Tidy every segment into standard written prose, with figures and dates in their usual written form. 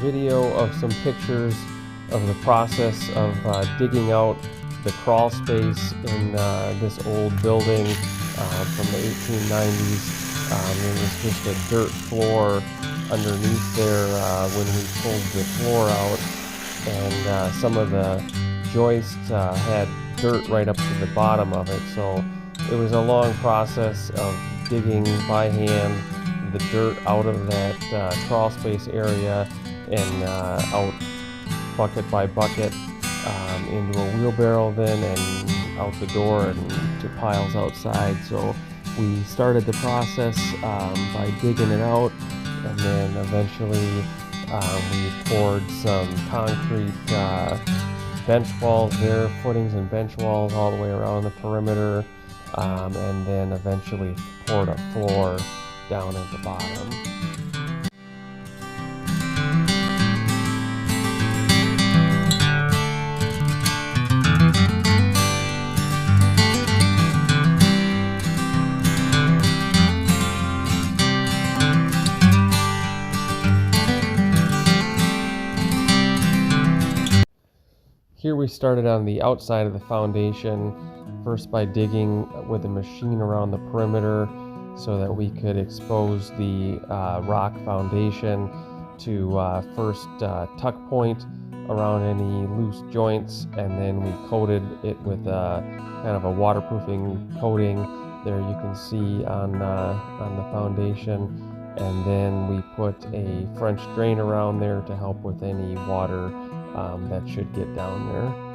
video of some pictures of the process of digging out the crawl space in this old building from the 1890s. There was just a dirt floor underneath there when we pulled the floor out, and some of the joists had dirt right up to the bottom of it. So it was a long process of digging by hand the dirt out of that crawl space area and out bucket by bucket into a wheelbarrow then and out the door and to piles outside. So we started the process by digging it out, and then eventually we poured some concrete bench walls there, footings and bench walls all the way around the perimeter, and then eventually poured a floor down at the bottom. Here we started on the outside of the foundation, first by digging with a machine around the perimeter so that we could expose the rock foundation to first tuck point around any loose joints, and then we coated it with kind of a waterproofing coating there you can see on the foundation, and then we put a French drain around there to help with any water that should get down there.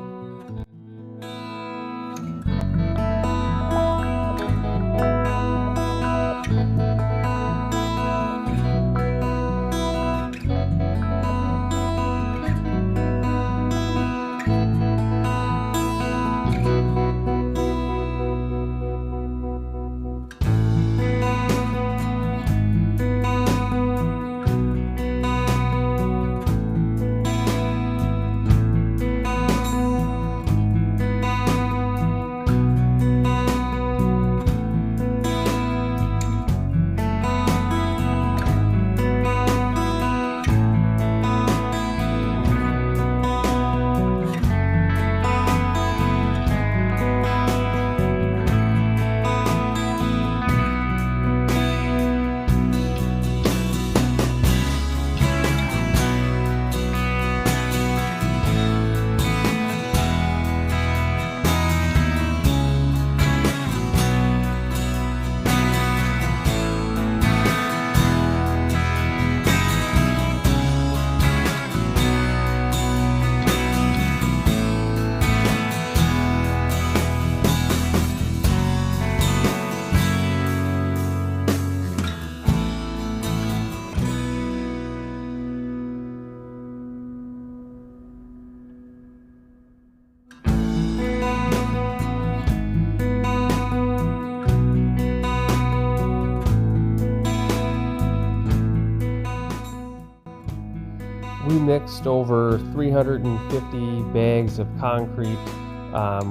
We mixed over 350 bags of concrete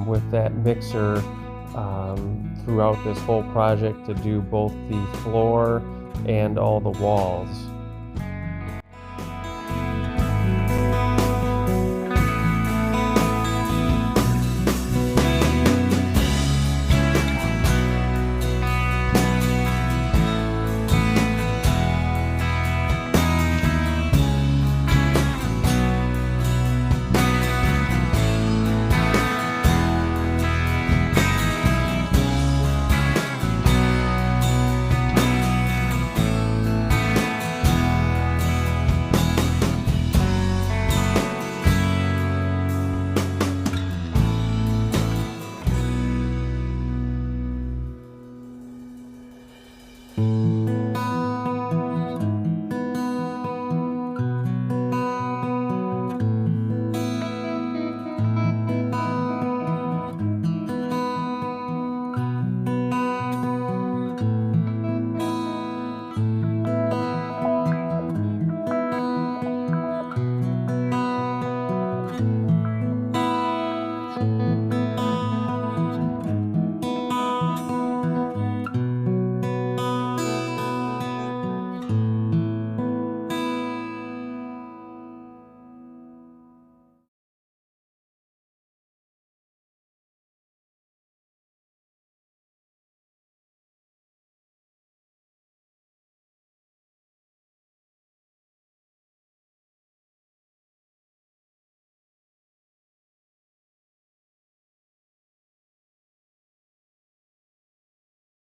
with that mixer throughout this whole project to do both the floor and all the walls.